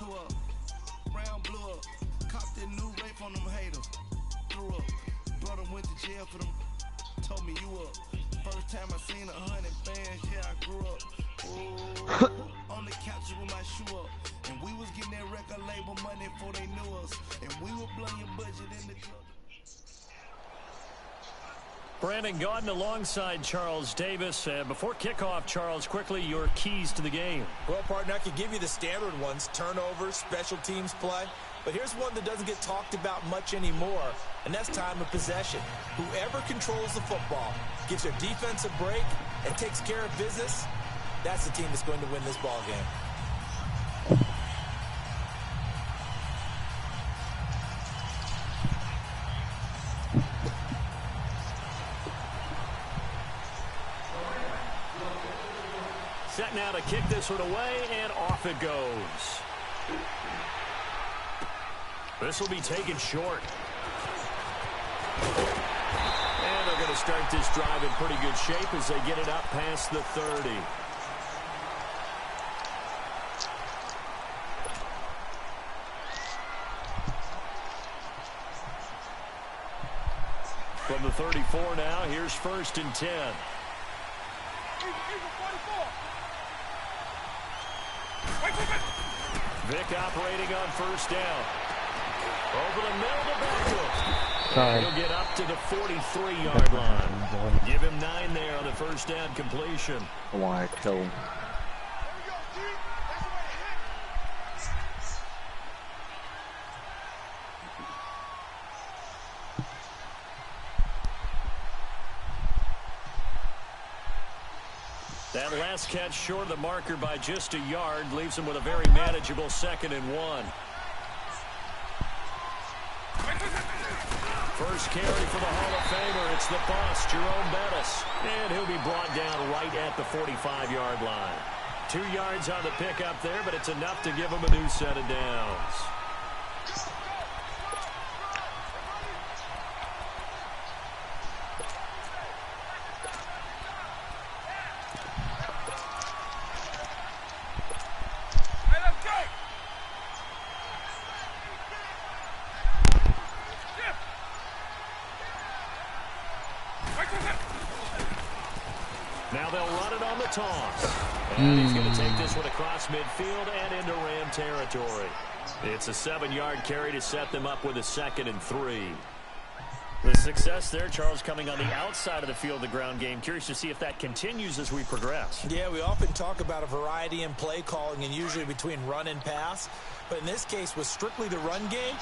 Two up, brown blew up. Copped that new rape on them haters. Threw up, brother went to jail for them. Told me you up. First time I seen 100 bands, yeah, I grew up. Ooh, on the couch with my shoe up. And we was getting that record label money before they knew us. And we were blowing your budget in the club. Brandon Gaudin alongside Charles Davis. Before kickoff, Charles, quickly your keys to the game. Well, partner, I could give you the standard ones, turnovers, special teams play. But here's one that doesn't get talked about much anymore, and that's time of possession. Whoever controls the football, gives their defense a break, and takes care of business, that's the team that's going to win this ball game. Set now to kick this one away, and off it goes. This will be taken short. And they're going to start this drive in pretty good shape as they get it up past the 30. From the 34 now, here's 1st and 10. Vick operating on 1st down. Over the middle to Beckham. He'll get up to the 43-yard line. Give him 9 there on the 1st down completion. I want to kill him. That last catch short of the marker by just a yard leaves him with a very manageable 2nd and 1. First carry for the Hall of Famer. It's the boss, Jerome Bettis. And he'll be brought down right at the 45-yard line. 2 yards on the pickup there, but it's enough to give him a new set of downs. Now they'll run it on the toss. And he's going to take this one across midfield and into Ram territory. It's a 7-yard carry to set them up with a 2nd and 3. The success there, Charles, coming on the outside of the field, the ground game. Curious to see if that continues as we progress. Yeah, we often talk about a variety in play calling and usually between run and pass. But in this case, with strictly the run game,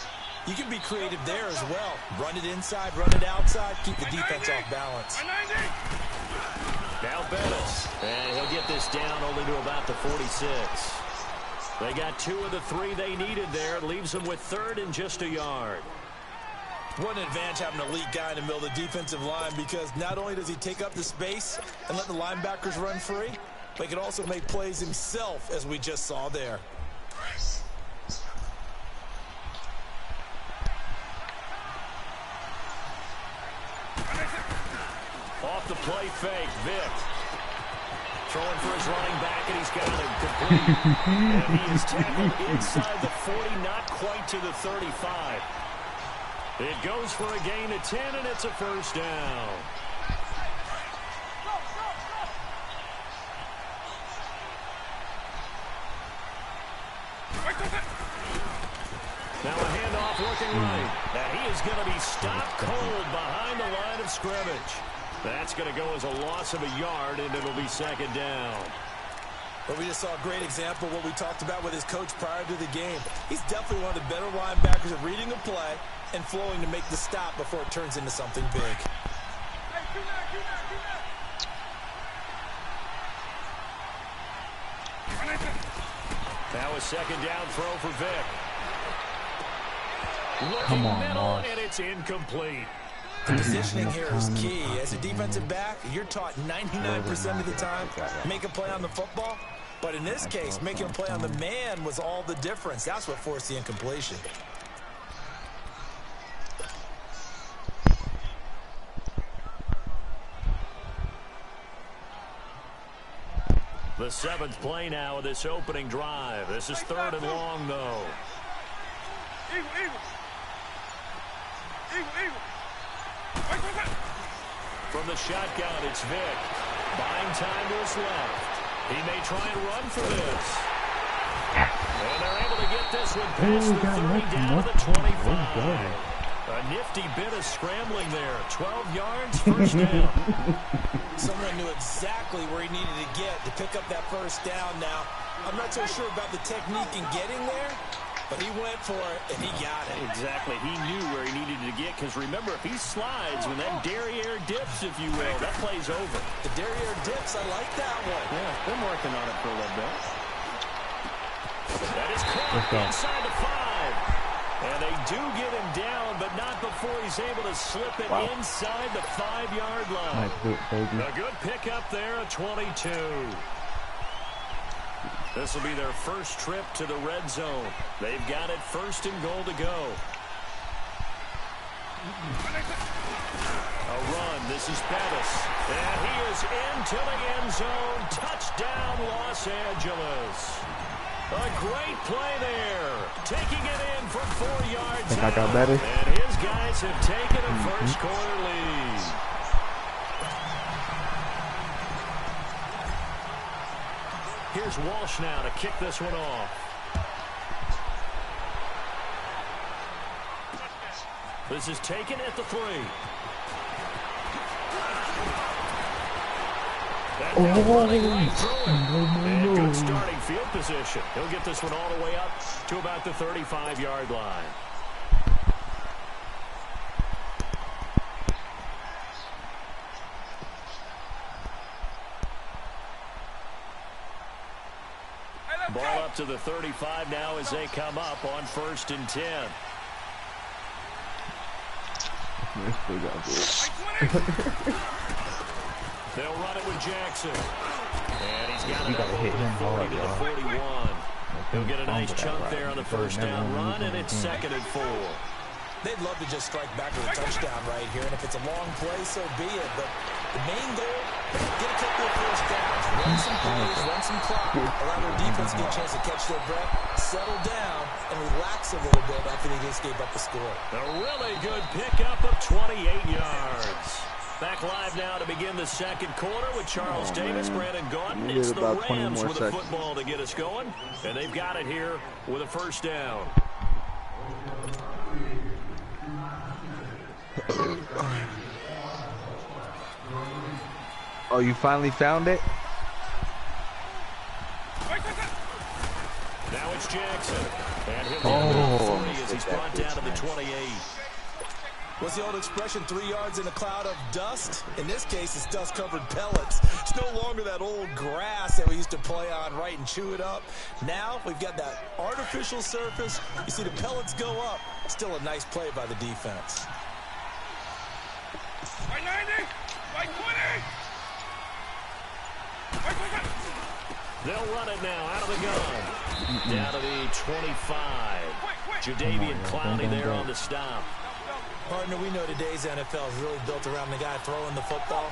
you can be creative there as well. Run it inside, run it outside, keep the defense off balance. Now Bettis, and he'll get this down only to about the 46. They got 2 of the 3 they needed there. It leaves them with 3rd and just a yard. What an advantage having an elite guy in the middle of the defensive line, because not only does he take up the space and let the linebackers run free, but he can also make plays himself, as we just saw there. Off the play fake, Vick. Throwing for his running back, and he's got him complete. And he is tackled inside the 40, not quite to the 35. It goes for a gain of 10, and it's a 1st down. Now a handoff looking right. And he is going to be stopped cold behind the line of scrimmage. That's going to go as a loss of a yard, and it'll be 2nd down. But we just saw a great example of what we talked about with his coach prior to the game. He's definitely one of the better linebackers at reading a play and flowing to make the stop before it turns into something big. Now a 2nd down throw for Vick. Come on, middle, Moss. and it's incomplete. The positioning here is key. As a defensive back, you're taught 99% of the time, make a play on the football. But in this case, making a play on the man was all the difference. That's what forced the incompletion. The 7th play now of this opening drive. This is 3rd and long, though. From the shotgun, it's Vick. Buying time to his left. He may try and run for this. And they're able to get this one past the 30 down to the 25. A nifty bit of scrambling there. 12 yards, first down. Someone knew exactly where he needed to get to pick up that first down. Now, I'm not so sure about the technique in getting there, but he went for it, and he got it. Exactly. He knew where he needed to get, because remember, if he slides, when that derriere dips, if you will, that play's over. The derriere dips, I like that one. Yeah, been working on it for a little bit. That is caught inside the 5. And they do get him down, but not before he's able to slip it inside the 5-yard line. A good pickup there at 22. This will be their first trip to the red zone. They've got it 1st and goal to go. A run. This is Bettis. And he is into the end zone. Touchdown, Los Angeles. A great play there. Taking it in from 4 yards I got Bettis. And his guys have taken a first quarter lead. Here's Walsh now to kick this one off. This is taken at the 3. And good starting field position. He'll get this one all the way up to about the 35-yard line. Ball up to the 35 now as they come up on 1st and 10. They'll run it with Jackson. And he's got it up over the 40 to the 41. He'll get a nice chunk there on the first down run, and it's 2nd and 4. They'd love to just strike back with a touchdown right here, and if it's a long play, so be it. But the main goal, get a couple of first downs, run some plays, run some clock, allow their defense to get a chance to catch their breath, settle down, and relax a little bit after they just gave up the score. A really good pickup of 28 yards. Back live now to begin the 2nd quarter with Charles Davis, Brandon Gaudin. It's the Rams with the football to get us going, and they've got it here with a first down. Oh, you finally found it? Now it's Jackson. And he'll get the 40 as he's brought down to the 28. What's the old expression, 3 yards in a cloud of dust? In this case, it's dust-covered pellets. It's no longer that old grass that we used to play on, right, and chew it up. Now we've got that artificial surface. You see the pellets go up. Still a nice play by the defense. By 90, by 20. They'll run it now out of the gun. Down to the 25. Jadeveon Clowney there on the stop. Partner, we know today's NFL is really built around the guy throwing the football.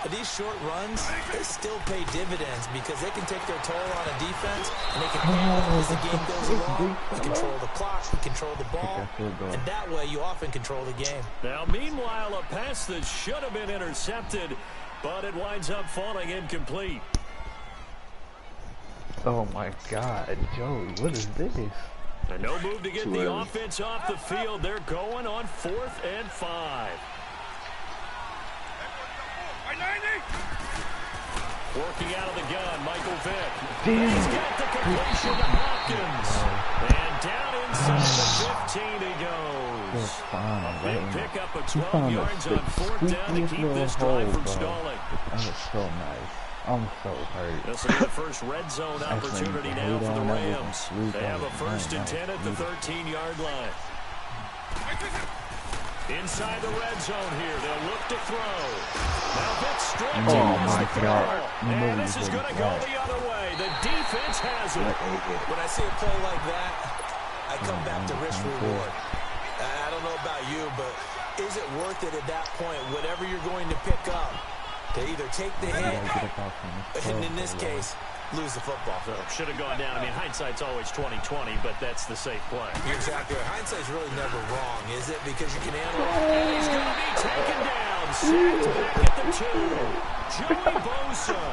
But these short runs, they still pay dividends because they can take their toll on a defense, and they can handle as the game goes along. You control the clock, you control the ball, and that way you often control the game. Now, meanwhile, a pass that should have been intercepted, but it winds up falling incomplete. Oh my God, Joey, what is this? And no move to get the offense off the field. They're going on 4th and 5. Working out of the gun, Michael Vick. He's got the completion to Hopkins. And down inside the 15 he goes. A big pickup of 12 yards on 4th down to keep this drive from stalling. That was so nice. I'm so hurt. This will be the first red zone opportunity now for the Rams. They have a 1st and 10 at the 13-yard line. Inside the red zone here, they'll look to throw. Now Vick straight to the ball. And this is going to go the other way. The defense has it. When I see a play like that, I come back to risk reward. I don't know about you, but is it worth it at that point, whatever you're going to pick up, to either take the hit, and in this case, lose the football. So should have gone down. I mean, hindsight's always 20/20, but that's the safe play. You're exactly right. Hindsight's really never wrong, is it? Because you can handle it. And he's going to be taken down. Sacked back at the 2. Joey Bosa.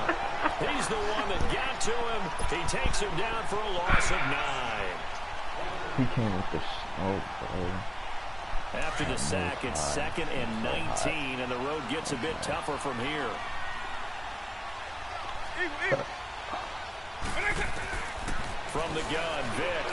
He's the one that got to him. He takes him down for a loss of 9. He came with the smoke, bro. After the sack, it's 2nd and 19, and the road gets a bit tougher from here. From the gun, Vic.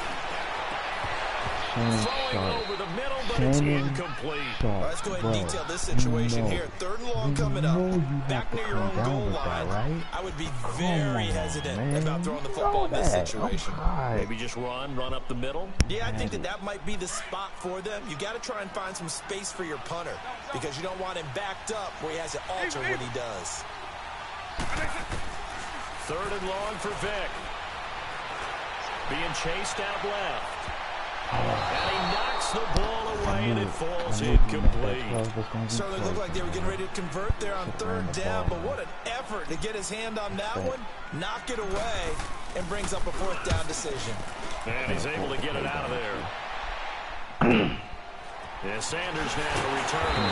Throwing over the middle, but it's incomplete. All right, let's go ahead and detail this situation here. 3rd and long coming up. Back near your own goal line. I would be very hesitant about throwing the football in this situation. Maybe just run up the middle. Yeah, I think that might be the spot for them. You got to try and find some space for your punter because you don't want him backed up where he has to alter what he does. 3rd and long for Vic. Being chased out left. And he knocks the ball away, and it falls incomplete. Certainly looked like they were getting ready to convert there on 3rd down, but what an effort to get his hand on that one, knock it away, and brings up a 4th down decision. And he's able to get it out of there. Yeah, Sanders now to return.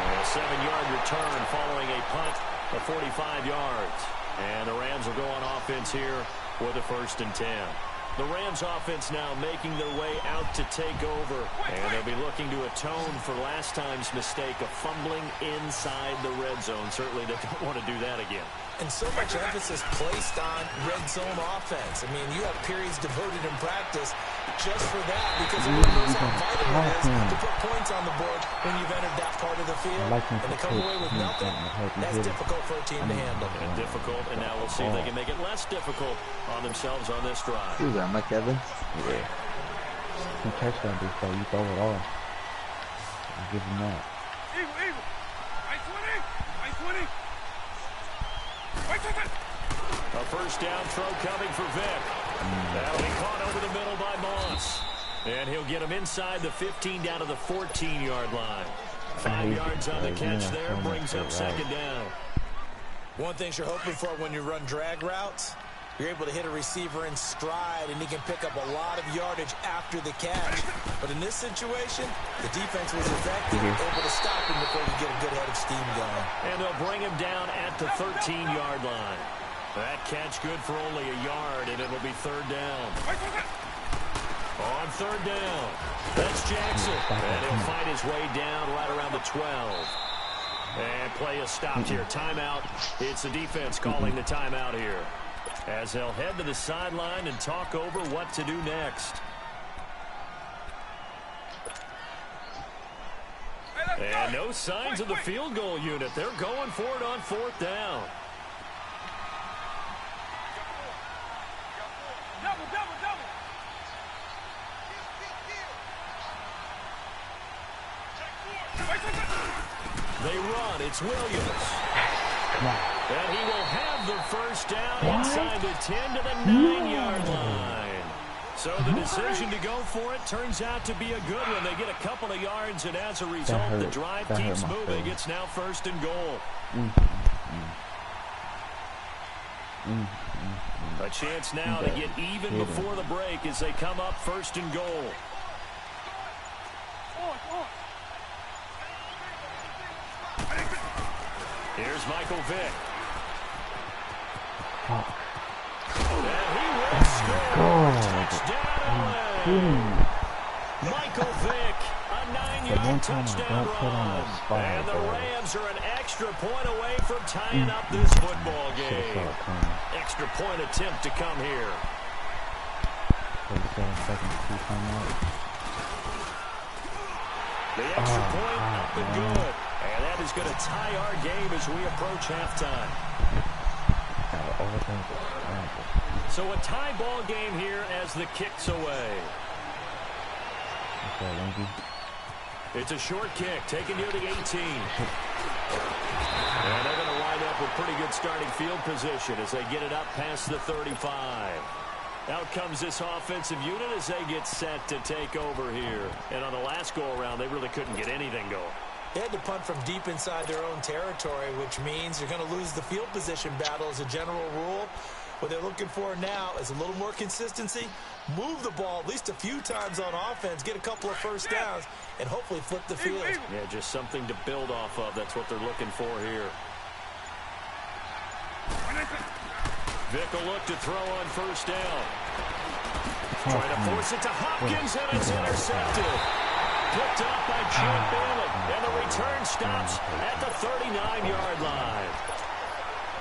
A 7-yard return following a punt of 45 yards. And the Rams will go on offense here with a 1st and 10. The Rams offense now making their way out to take over. And they'll be looking to atone for last time's mistake of fumbling inside the red zone. Certainly they don't want to do that again. And so much emphasis placed on red zone offense. I mean, you have periods devoted in practice just for that because everyone knows how vital it is to put points on the board when you've entered that part of the field. And to come away with nothing, that's difficult for a team to handle. And difficult, and now we'll see if they can make it less difficult on themselves on this drive. You got Mike Evans? Yeah. You can catch that before you throw it all. I'll give him that. Eagle. I 20. A 1st down throw coming for Vic. That'll be caught over the middle by Moss. And he'll get him inside the 15 down to the 14-yard line. 5 yards on the catch there, brings up 2nd down. One thing you're hoping for when you run drag routes, you're able to hit a receiver in stride, and he can pick up a lot of yardage after the catch. But in this situation, the defense was effective, able to stop him before you get a good head of steam going. And they'll bring him down at the 13-yard line. That catch good for only a yard, and it'll be 3rd down. On 3rd down, that's Jackson. And he'll fight his way down right around the 12. And play is stopped here. Timeout. It's the defense calling the timeout here, as they'll head to the sideline and talk over what to do next. And no signs of the field goal unit. They're going for it on 4th down. They run. It's Williams. And he will have the 1st down inside the 10 to the 9-yard line. So the decision to go for it turns out to be a good one. They get a couple of yards, and as a result, the drive keeps moving. It's now 1st and goal. A chance now to get even before the break as they come up 1st and goal. Here's Michael Vick. And he will score. Touchdown, Michael Vick, a 9-yard touchdown run. And the Rams are an extra point away from tying up this football game. Extra point attempt to come here. 37 seconds to come out. The extra point up and good. And that is going to tie our game as we approach halftime. So a tie ball game here as the kick's away. It's a short kick taken near the 18. And they're going to wind up with pretty good starting field position as they get it up past the 35. Out comes this offensive unit as they get set to take over here. And on the last go-around, they really couldn't get anything going. They had to punt from deep inside their own territory, which means you're going to lose the field position battle as a general rule. What they're looking for now is a little more consistency, move the ball at least a few times on offense, get a couple of first downs, and hopefully flip the field. Yeah, just something to build off of. That's what they're looking for here. Vic will look to throw on first down. Trying to force it to Hopkins, and it's intercepted. Picked up by Champ Bailey, and the return stops at the 39-yard line.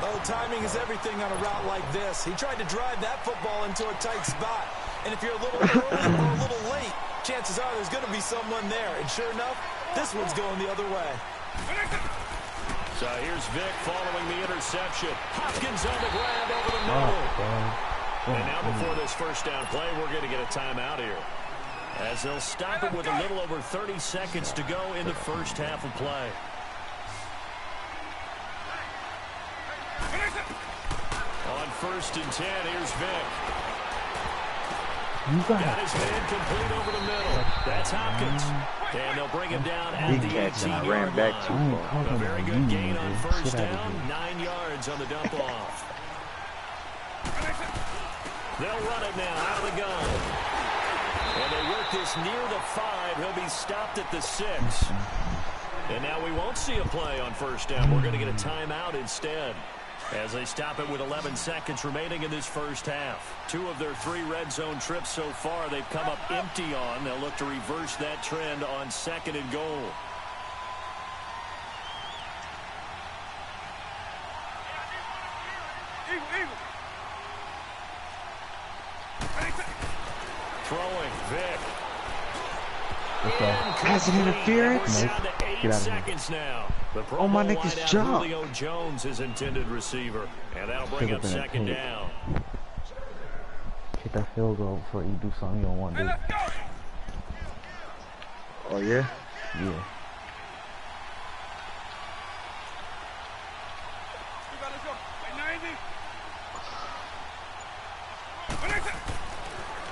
Oh, timing is everything on a route like this. He tried to drive that football into a tight spot. And if you're a little early or a little late, chances are there's going to be someone there. And sure enough, this one's going the other way. So here's Vic following the interception. Hopkins on the grab over the middle. And now before this first down play, we're going to get a timeout here, as they'll stop it with a little over 30 seconds to go in the first half of play. On 1st and 10, here's Vic. Got his man complete over the middle. That's Hopkins. And they'll bring him down at the 18-yard line. A very good gain on first down. 9 yards on the dump-off. They'll run it now out of the gun. And they work this near the 5. He'll be stopped at the 6. And now we won't see a play on first down. We're going to get a timeout instead, as they stop it with 11 seconds remaining in this first half. 2 of their 3 red zone trips so far they've come up empty on. They'll look to reverse that trend on 2nd and goal. Throwing, Vic. Pass interference. Down to 8 seconds now. Oh, my neck is jumped. Julio Jones, his intended receiver. And that'll bring up 2nd down. Hit that field goal before you do something you don't want to do. Oh, yeah? Yeah.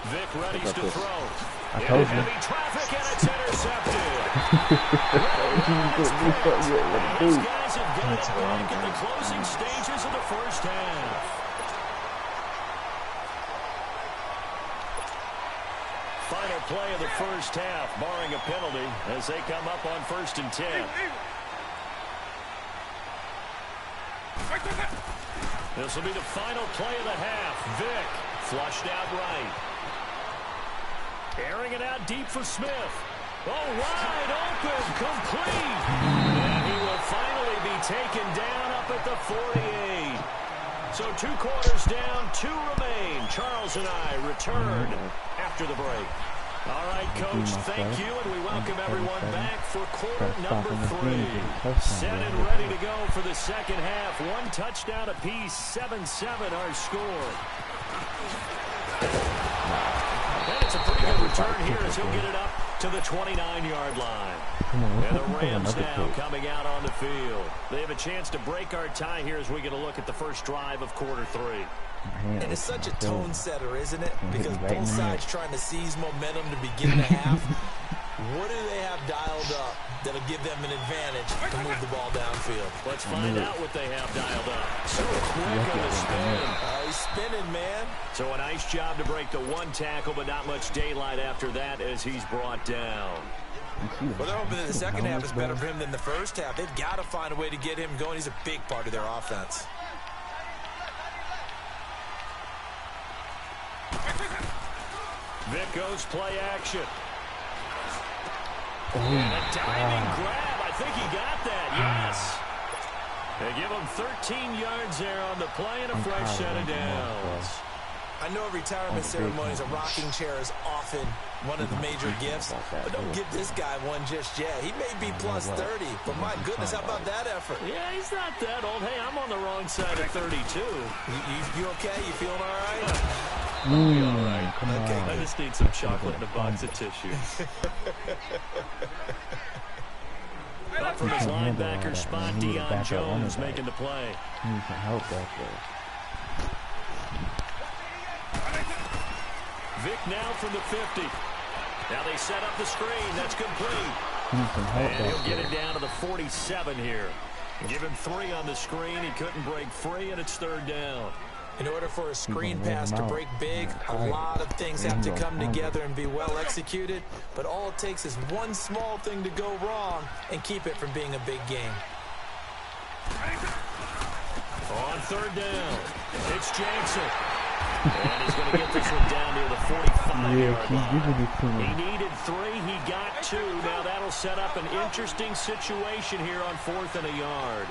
Vic readies to throw. I told you. Heavy traffic, and it's intercepted. These guys have got it back in the closing stages of the first half. Final play of the first half, barring a penalty, as they come up on 1st and 10. This will be the final play of the half. Vic flushed out right. Airing it out deep for Smith. Oh, wide open, complete. And he will finally be taken down up at the 48. So 2 quarters down, 2 remain. Charles and I return after the break. All right, Coach, thank you, and we welcome everyone back for quarter number 3. Set and ready to go for the second half. 1 touchdown apiece, 7-7 our score. And it's a pretty good return here as he'll get it up to the 29-yard line. And the Rams now coming out on the field. They have a chance to break our tie here as we get a look at the first drive of quarter 3. And it's such a tone setter, isn't it? Because both sides trying to seize momentum to begin the half. What do they have dialed up that'll give them an advantage to move the ball downfield? Let's find out what they have dialed up. So quick on the spin. He's spinning, man. So a nice job to break the 1 tackle, but not much daylight after that as he's brought down. Well, they're hoping that the second half is better for him than the first half. They've got to find a way to get him going. He's a big part of their offense. Vic goes play action. And a diving grab. I think he got that. Yes. They give him 13 yards there on the play and a fresh set of downs. I know a retirement ceremony is a rocking chair is often one of the major gifts, but don't give this guy one just yet. He may be plus 30, but my goodness, how about that effort? Yeah, he's not that old. Hey, I'm on the wrong side of 32. You okay? You feeling all right? I'll be all right. Come on. I just need some chocolate in a box of tissue. Up from his linebacker spot, Deion Jones making the play. He needs some help back there. Vic now from the 50. Now they set up the screen. That's complete. And he'll get it down to the 47 here. Give him 3 on the screen. He couldn't break free, and it's 3rd down. In order for a screen pass to break big, a lot of things have to come together and be well executed. But all it takes is one small thing to go wrong and keep it from being a big game. On 3rd down, it's Jackson. And he's going to get this one down near the 45-yard line. He needed 3. He got 2. Now that'll set up an interesting situation here on 4th and a yard.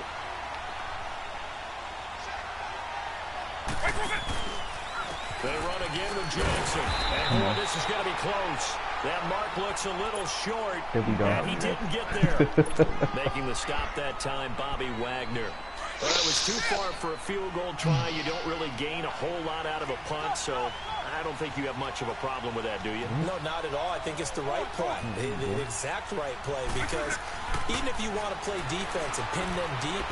They run again with Jackson. And boy, this is going to be close. That mark looks a little short. And he didn't get there. Making the stop that time, Bobby Wagner. Well, it was too far for a field goal try. You don't really gain a whole lot out of a punt, so I don't think you have much of a problem with that, do you? No, not at all. I think it's the right play, the exact right play, because even if you want to play defense and pin them deep,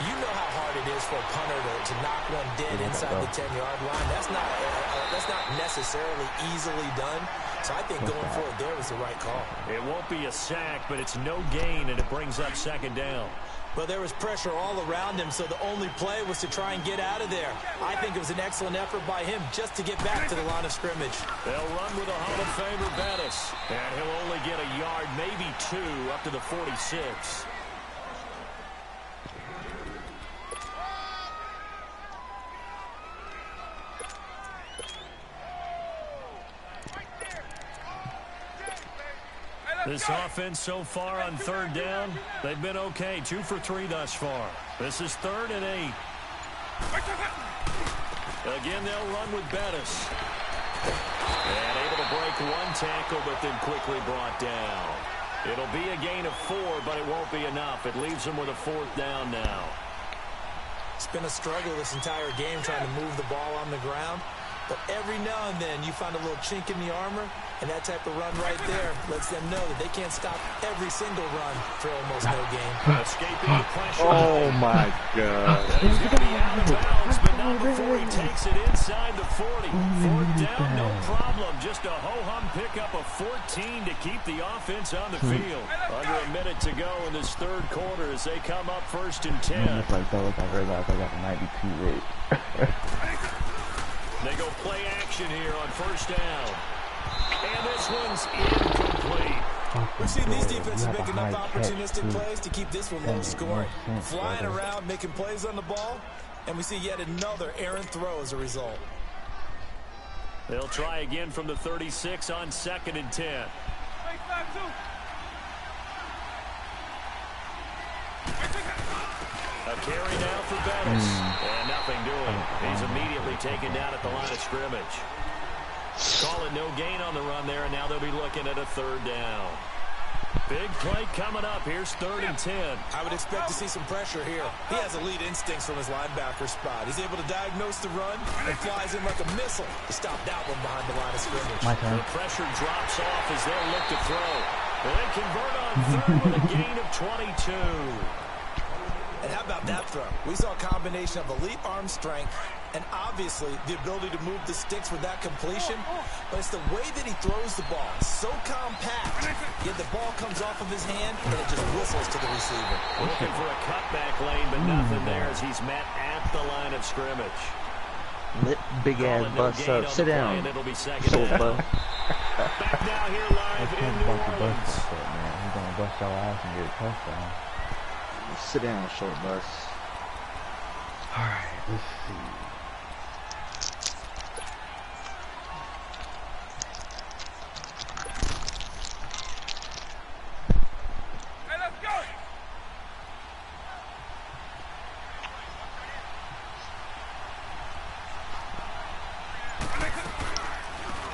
you know how hard it is for a punter to knock one dead inside the 10-yard line. That's not necessarily easily done. So I think going forward there was the right call. It won't be a sack, but it's no gain, and it brings up 2nd down. But there was pressure all around him, so the only play was to try and get out of there. I think it was an excellent effort by him just to get back to the line of scrimmage. They'll run with a Hall of Famer, Bettis. And he'll only get a yard, maybe 2, up to the 46. This offense so far on 3rd down, they've been okay. 2 for 3 thus far. This is 3rd and 8. Again, they'll run with Bettis. And able to break 1 tackle, but then quickly brought down. It'll be a gain of 4, but it won't be enough. It leaves them with a 4th down now. It's been a struggle this entire game trying to move the ball on the ground. But every now and then you find a little chink in the armor, and that type of run right there lets them know that they can't stop every single run for almost no gain. Escaping the pressure. Oh, my God. He's going to be out of bounds, but not before he takes it inside the 40. 4th down, no problem. Just a ho-hum pickup of 14 to keep the offense on the field. Under a minute to go in this 3rd quarter as they come up 1st and 10. Like those, I realized I got the 92 rate. They go play action here on 1st down. And this one's incomplete. We've seen these defenses make enough opportunistic plays to keep this one low scoring. Flying around, making plays on the ball, and we see yet another errant throw as a result. They'll try again from the 36 on 2nd and 10. A carry now for Bettis. And nothing doing. He's immediately taken down at the line of scrimmage. Call it no gain on the run there, and now they'll be looking at a 3rd down. Big play coming up. Here's 3rd and 10. I would expect to see some pressure here. He has elite instincts from his linebacker spot. He's able to diagnose the run and flies in like a missile to stop that one behind the line of scrimmage. The pressure drops off as they'll look to throw. And they convert on 3rd with a gain of 22. And how about that throw? We saw a combination of elite arm strength and obviously the ability to move the sticks with that completion. But it's the way that he throws the ball. So compact, yet the ball comes off of his hand and it just whistles to the receiver. Looking for a cutback lane, but nothing there as he's met at the line of scrimmage. Big ass bust up. Sit down. It'll be 2nd down. Back now here live in New Orleans. He's going to bust your ass and get a touchdown. Sit down, short bus. Alright, let's see. Hey, let's go!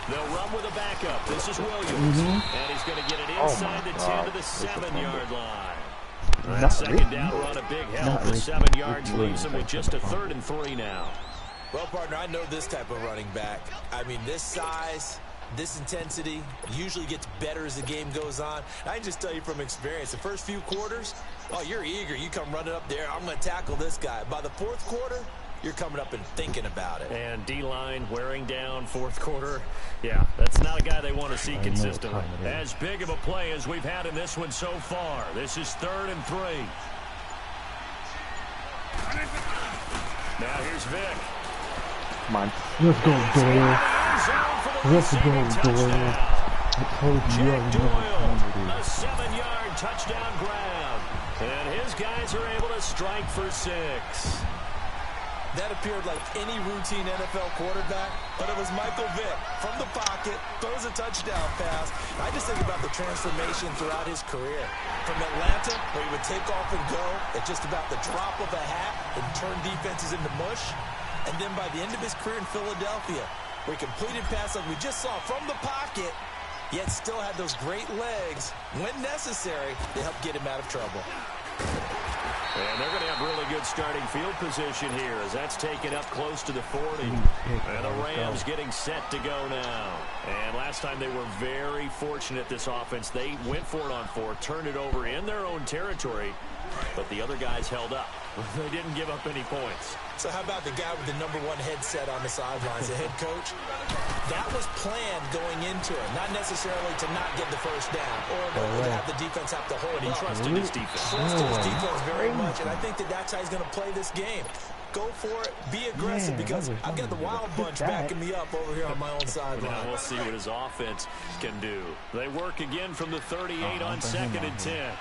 They'll run with a backup. This is Williams. And he's going to get it inside the 10 to the 7-yard line. That 2nd down run a big help. The 7 yards leaves him with just a 3rd and 3 now. Well, partner, I know this type of running back. I mean, this size, this intensity usually gets better as the game goes on. I can just tell you from experience, the first few quarters, oh, you're eager. You come running up there, I'm going to tackle this guy. By the 4th quarter, you're coming up and thinking about it. And D-line wearing down fourth quarter. Yeah, that's not a guy they want to see consistently. As big of a play as we've had in this one so far. This is 3rd and 3. Now here's Vic. Come on. Let's go, Doyle. Let's go, Doyle. I told you Jack Doyle, a 7-yard touchdown grab. And his guys are able to strike for 6. That appeared like any routine NFL quarterback, but it was Michael Vick from the pocket, throws a touchdown pass. I just think about the transformation throughout his career. From Atlanta, where he would take off and go at just about the drop of a hat and turn defenses into mush. And then by the end of his career in Philadelphia, where he completed passes like we just saw from the pocket, yet still had those great legs, when necessary, to help get him out of trouble. And they're going to have really good starting field position here as that's taken up close to the 40. And the Rams getting set to go now. And last time they were very fortunate, this offense. They went for it on 4, turned it over in their own territory, but the other guys held up. They didn't give up any points. So how about the guy with the #1 headset on the sidelines, the head coach? That was planned going into it, not necessarily to not get the first down or to have the defense have to hold it. He trusted his defense. Trusted his defense very much, and I think that's how he's going to play this game. Go for it, be aggressive, because I've got the wild bunch backing me up over here on my own sideline. Now we'll see what his offense can do. They work again from the 38 on 2nd and 10.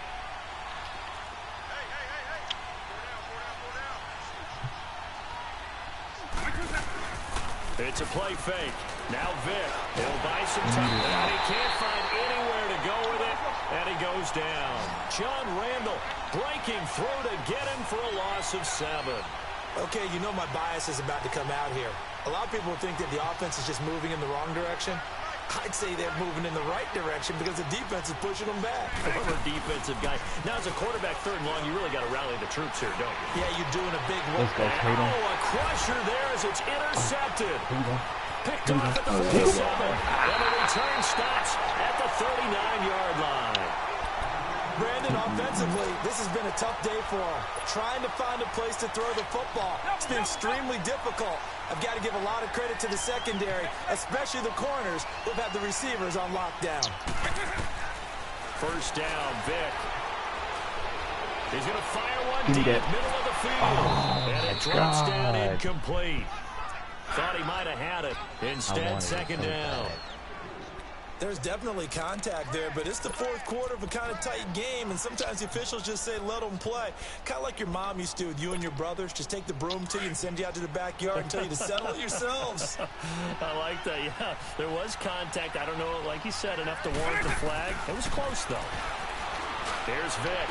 It's a play fake. Now Vic. He'll buy some time. And he can't find anywhere to go with it. And he goes down. John Randall breaking through to get him for a loss of 7. Okay, you know my bias is about to come out here. A lot of people think that the offense is just moving in the wrong direction. I'd say they're moving in the right direction because the defense is pushing them back. Former defensive guy. Now, as a quarterback, 3rd and long, you really got to rally the troops here, don't you? Yeah, you're doing a big work. A crusher there as it's intercepted. Picked off at the 47. And the return stops at the 39-yard line. Brandon, offensively, this has been a tough day for him. Trying to find a place to throw the football. It's been extremely difficult. I've got to give a lot of credit to the secondary, especially the corners who've had the receivers on lockdown. First down, Vic. He's going to fire one deep, middle of the field. And it drops down incomplete. Thought he might have had it. Instead, 2nd down. There's definitely contact there, but it's the 4th quarter of a kind of tight game, and sometimes the officials just say, let them play. Kind of like your mom used to with you and your brothers. Just take the broom to you and send you out to the backyard and tell you to settle it yourselves. I like that, yeah. There was contact. I don't know, like you said, enough to warrant the flag. It was close, though. Here's Vic.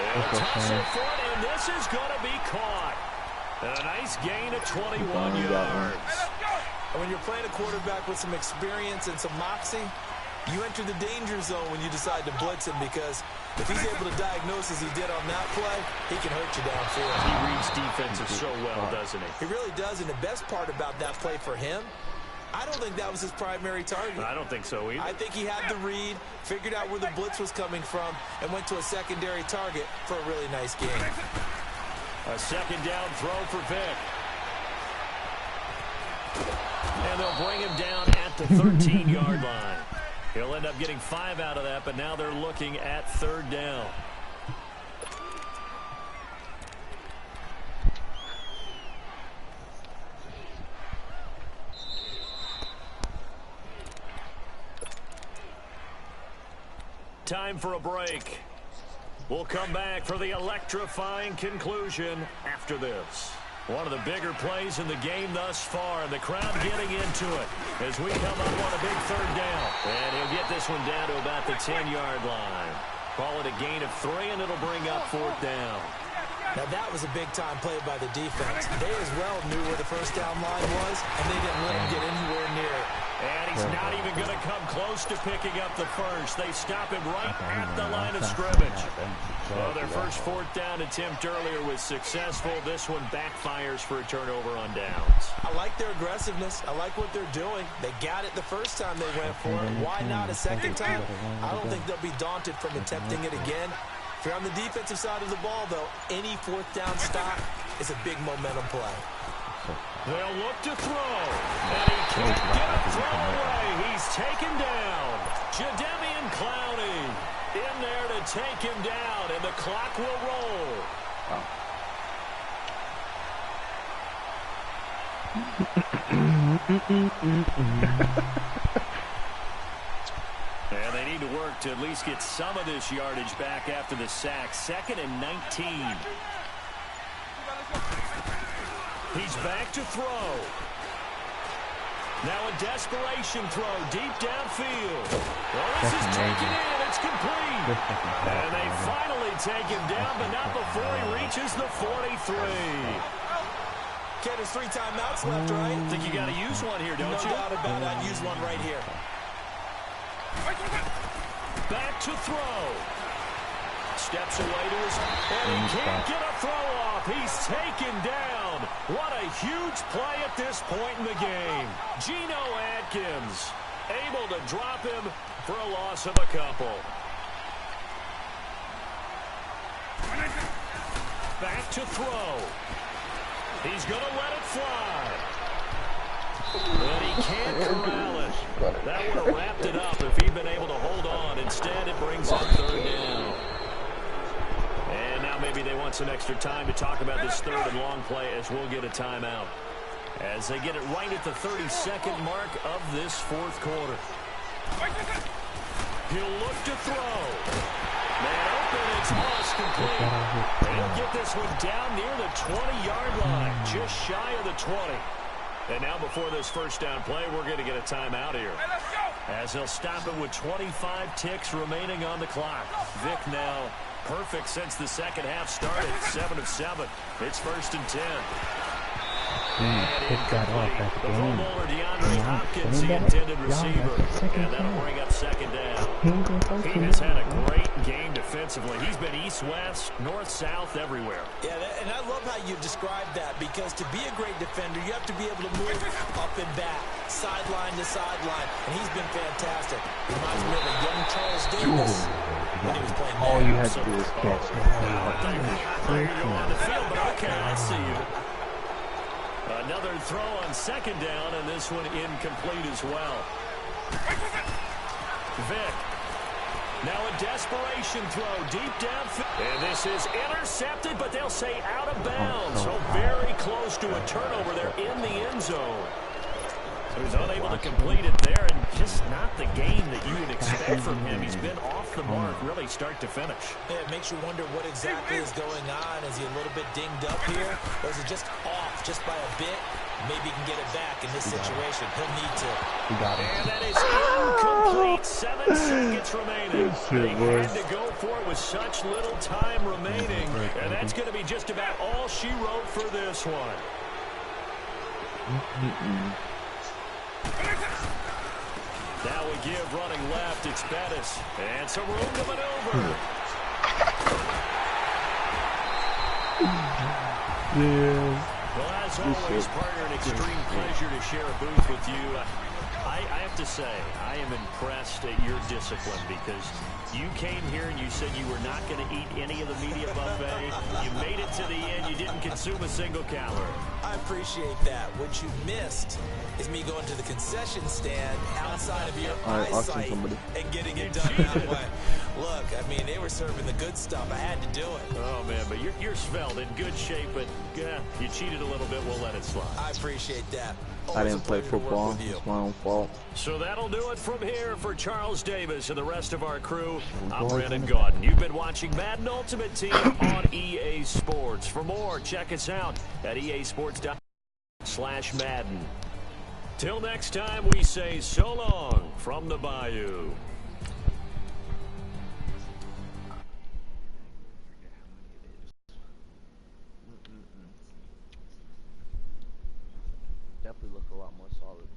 And this is going to be caught. And a nice gain of 21 yards. And when you're playing a quarterback with some experience and some moxie, you enter the danger zone when you decide to blitz him, because if he's able to diagnose as he did on that play, he can hurt you downfield. He reads defenses so well, doesn't he? He really does, and the best part about that play for him, I don't think that was his primary target. I don't think so either. I think he had the read, figured out where the blitz was coming from, and went to a secondary target for a really nice game. A 2nd down throw for Vic. And they'll bring him down at the 13-yard line. He'll end up getting 5 out of that, but now they're looking at 3rd down. Time for a break. We'll come back for the electrifying conclusion after this. One of the bigger plays in the game thus far, and the crowd getting into it as we come up on a big 3rd down. And he'll get this one down to about the 10-yard line. Call it a gain of 3, and it'll bring up 4th down. Now that was a big-time play by the defense. They as well knew where the first down line was, and they didn't let him get anywhere near it. And he's not even going to come close to picking up the first. They stop him right at the line of scrimmage. Well, their first 4th down attempt earlier was successful. This one backfires for a turnover on downs. I like their aggressiveness. I like what they're doing. They got it the first time they went for it. Why not a second time? I don't think they'll be daunted from attempting it again. If you're on the defensive side of the ball, though, any 4th down stop is a big momentum play. They'll look to throw, and he can't get a throw away. He's taken down. Jadeveon Clowney in there to take him down, and the clock will roll. And they need to work to at least get some of this yardage back after the sack. 2nd and 19. He's back to throw. Now a desperation throw deep downfield. Well, this is taken in. It's complete. And they finally take him down, but not before he reaches the 43. Ken, there's 3 timeouts left, right? Think you got to use one here, don't you? No doubt about it. I'd use one right here. Back to throw. Steps away to his... And he can't get a throw off. He's taken down. What a huge play at this point in the game. Geno Atkins able to drop him for a loss of a couple. Back to throw. He's going to let it fly. But he can't corral it. That would have wrapped it up if he'd been able to hold on. Instead, it brings up 3rd down. And now maybe they want some extra time to talk about this 3rd and long play as we'll get a timeout. As they get it right at the 32nd mark of this 4th quarter. He'll look to throw. Man open, it's almost complete. And he'll get this one down near the 20-yard line, just shy of the 20. And now before this first down play, we're going to get a timeout here. As they'll stop it with 25 ticks remaining on the clock. Vic now perfect since the second half started. 7 of 7. It's 1st and 10. Pick that off at the The Pro game. Bowler DeAndre Hopkins, the intended receiver. And that'll bring up 2nd down. He has had a great game defensively. He's been east-west, north-south, everywhere. Yeah, and I love how you described that, because to be a great defender, you have to be able to move up and back, sideline to sideline, and he's been fantastic. Reminds me of a young Charles Davis when he was playing there. All you had to do is catch. I thought you were going on the field, but okay, I see you. Another throw on 2nd down, and this one incomplete as well. Vic. Now a desperation throw deep downfield. And this is intercepted, but they'll say out of bounds. So very close to a turnover there in the end zone. So he's unable to complete it there, and just not the game that you would expect from him. He's been off the mark really start to finish. Yeah, it makes you wonder what exactly is going on. Is he a little bit dinged up here? Or is it just off just by a bit? Maybe he can get it back in this situation. He'll need to. And that is incomplete. 7 seconds remaining. They had to go for it with such little time remaining. And that's going to be just about all she wrote for this one. Now we give running left. It's Bettis. And some room to maneuver. Well, as always, partner, an extreme pleasure to share a booth with you. I have to say, I am impressed at your discipline, because you came here and you said you were not going to eat any of the media buffet. You made it to the end. You didn't consume a single calorie. I appreciate that. What you missed is me going to the concession stand outside of your eyesight and getting it done that way. Look, I mean, they were serving the good stuff. I had to do it. Oh, man, but you're svelte, in good shape, but you cheated a little bit. We'll let it slide. I appreciate that. I didn't play football. It's my own fault. So that'll do it from here for Charles Davis and the rest of our crew. I'm Brandon Gaudin. You've been watching Madden Ultimate Team on EA Sports. For more, check us out at easports.com/Madden. Till next time, we say so long from the Bayou. Definitely look a lot more solid.